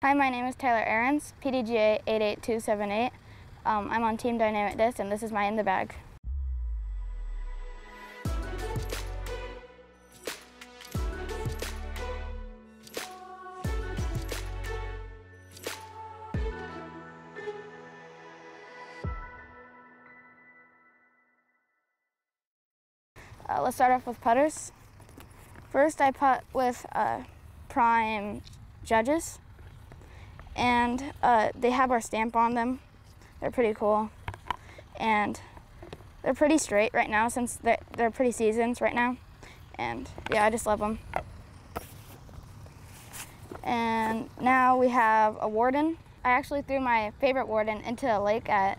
Hi, my name is Tyler Ahrens, PDGA 88278. I'm on Team Dynamic Disc, and this is my in the bag. Let's start off with putters. First, I putt with Prime Judges, and they have our stamp on them. They're pretty cool, and they're pretty straight right now since they're pretty seasoned right now, and yeah, I just love them. And now we have a WARDEN. I actually threw my favorite WARDEN into a lake at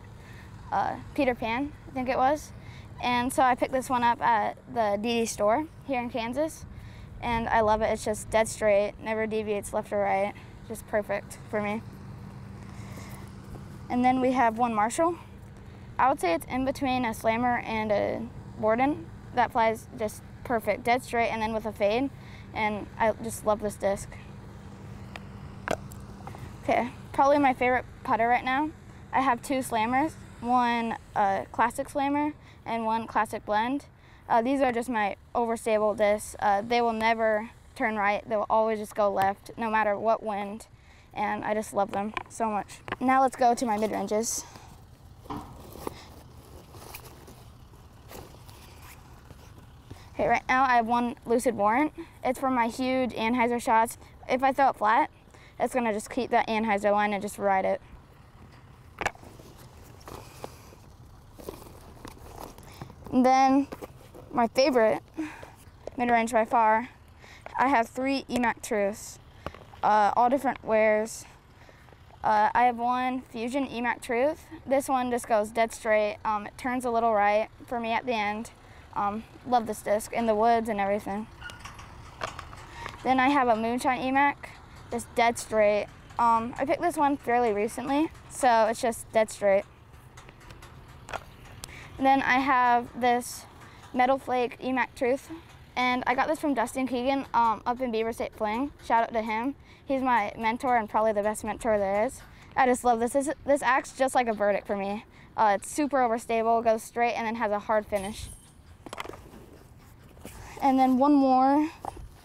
Peter Pan, I think it was. And so I picked this one up at the DD store here in Kansas, and I love it. It's just dead straight, never deviates left or right, just perfect for me. And then we have one MARSHAL. I would say it's in between a slammer and a WARDEN. That flies just perfect, dead straight, and then with a fade, and I just love this disc. Okay, probably my favorite putter right now. I have two slammers, one classic slammer and one classic blend. These are just my overstable discs. They will never turn right. They will always just go left, no matter what wind, and I just love them so much. Now let's go to my mid-ranges. Okay, right now I have one LUCID WARRANT. It's for my huge anhyzer shots. If I throw it flat, it's gonna just keep that anhyzer line and just ride it. And then my favorite mid-range by far, I have three EMAC truths, all different wears. I have one FUZION EMAC truth. This one just goes dead straight. It turns a little right for me at the end. Love this disc in the woods and everything. Then I have a MOONSHINE EMAC, just dead straight. I picked this one fairly recently, so it's just dead straight. And then I have this Metal Flake EMAC Truth, and I got this from Dustin Keegan up in Beaver State Fling. Shout out to him. He's my mentor and probably the best mentor there is. I just love this. This acts just like a verdict for me. It's super overstable, goes straight, and then has a hard finish. And then one more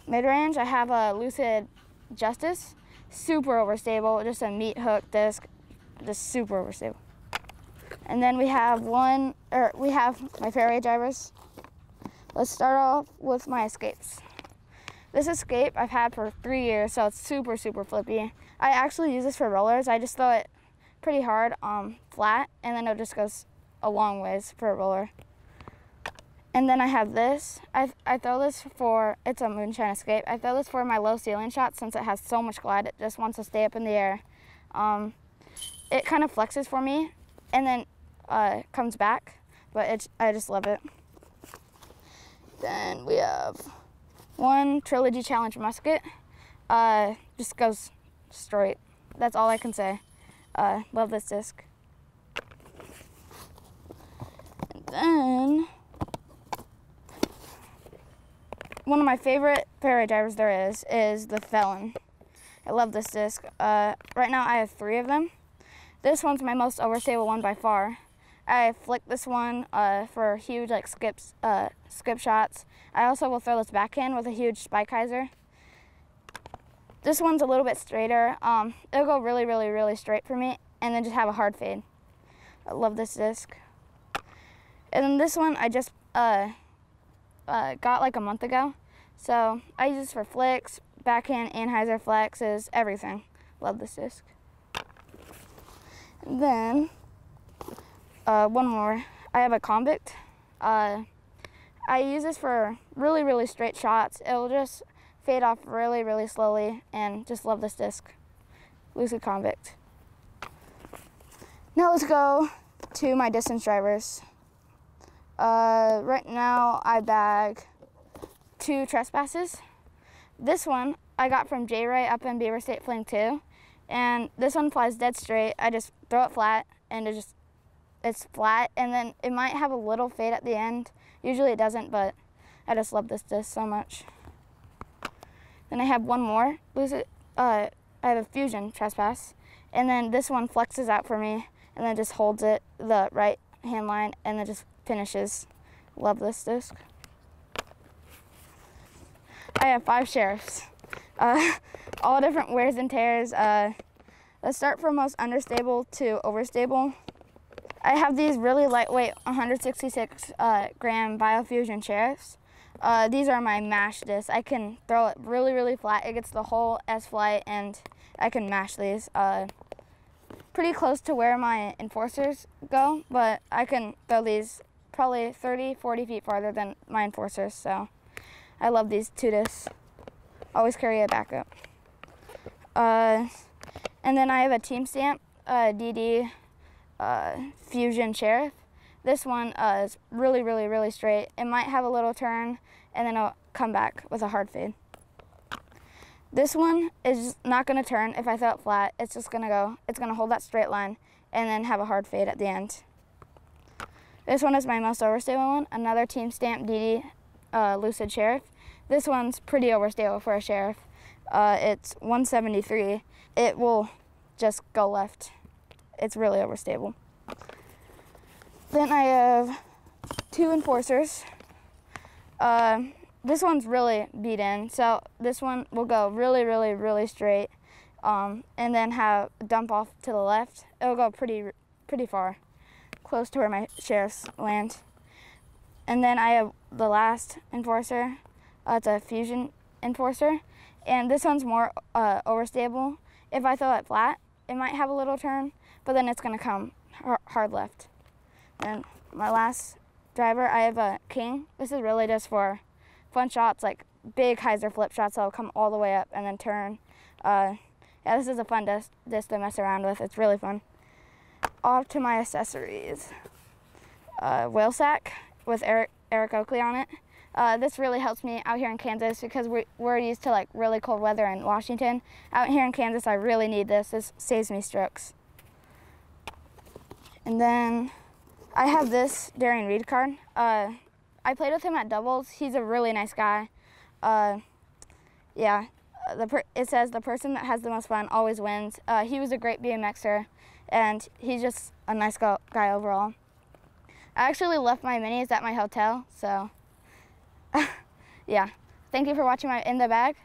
mid-range, I have a LUCID Justice. Super overstable, just a meat hook disc, just super overstable. And then we have my fairway drivers. Let's start off with my escapes. This escape I've had for 3 years, so it's super, super flippy. I actually use this for rollers. I just throw it pretty hard, flat, and then it just goes a long ways for a roller. And then I have this. I throw this for, it's a Moonshine escape. I throw this for my low ceiling shots since it has so much glide. It just wants to stay up in the air. It kind of flexes for me and then comes back, but I just love it. Then we have one Trilogy Challenge musket. Just goes straight. That's all I can say. Love this disc. And then one of my favorite fairway drivers there is the FELON. I love this disc. Right now I have 3 of them. This one's my most overstable one by far. I flick this one for huge skip shots. I also will throw this backhand with a huge spike hyzer. This one's a little bit straighter. It'll go really, really, really straight for me and then just have a hard fade. I love this disc. And then this one I just got like a month ago. So I use this for flicks, backhand, anhyzer flexes, everything. Love this disc. And then one more. I have a CONVICT. I use this for really, really straight shots. It'll just fade off really, really slowly, and just love this disc. LUCID CONVICT. Now let's go to my distance drivers. Right now I bag 2 TRESPASSes. This one I got from J-Ray up in Beaver State Fling 2, and this one flies dead straight. I just throw it flat, and it's flat, and then it might have a little fade at the end. Usually it doesn't, but I just love this disc so much. Then I have one more LUCID I have a Fuzion Trespass, and then this one flexes out for me, and then just holds it the right hand line, and then just finishes. Love this disc. I have 5 sheriffs, all different wears and tears. Let's start from most understable to overstable. I have these really lightweight 166 gram BIOFUZION sheriffs. These are my mash discs. I can throw it really, really flat. It gets the whole S-flight, and I can mash these. Pretty close to where my enforcers go, but I can throw these probably 30, 40 feet farther than my enforcers, so I love these 2 discs. Always carry a backup. And then I have a Team Stamp DD Fuzion Sheriff. This one is really, really, really straight. It might have a little turn, and then it'll come back with a hard fade. This one is not going to turn if I throw it flat. It's just going to go, it's going to hold that straight line and then have a hard fade at the end. This one is my most overstable one, another Team Stamp DD LUCID Sheriff. This one's pretty overstable for a Sheriff. It's 173. It will just go left. It's really overstable. Then I have 2 enforcers. This one's really beat in, so this one will go really, really, really straight, and then have a dump off to the left. It'll go pretty far, close to where my sheriffs land. And then I have the last enforcer. It's a Fuzion enforcer, and this one's more overstable. If I throw it flat, it might have a little turn, but then it's going to come hard left. And my last driver, I have a King. This is really just for fun shots, like big hyzer flip shots that'll come all the way up and then turn. Yeah, this is a fun disc to mess around with. It's really fun. Off to my accessories. Whale sack with Eric Oakley on it. This really helps me out here in Kansas because we're used to like really cold weather in Washington. Out here in Kansas, I really need this. This saves me strokes. And then I have this Darian Reed card. I played with him at doubles. He's a really nice guy. Yeah, it says the person that has the most fun always wins. He was a great BMXer, and he's just a nice guy overall. I actually left my minis at my hotel, so yeah. Thank you for watching my In the Bag.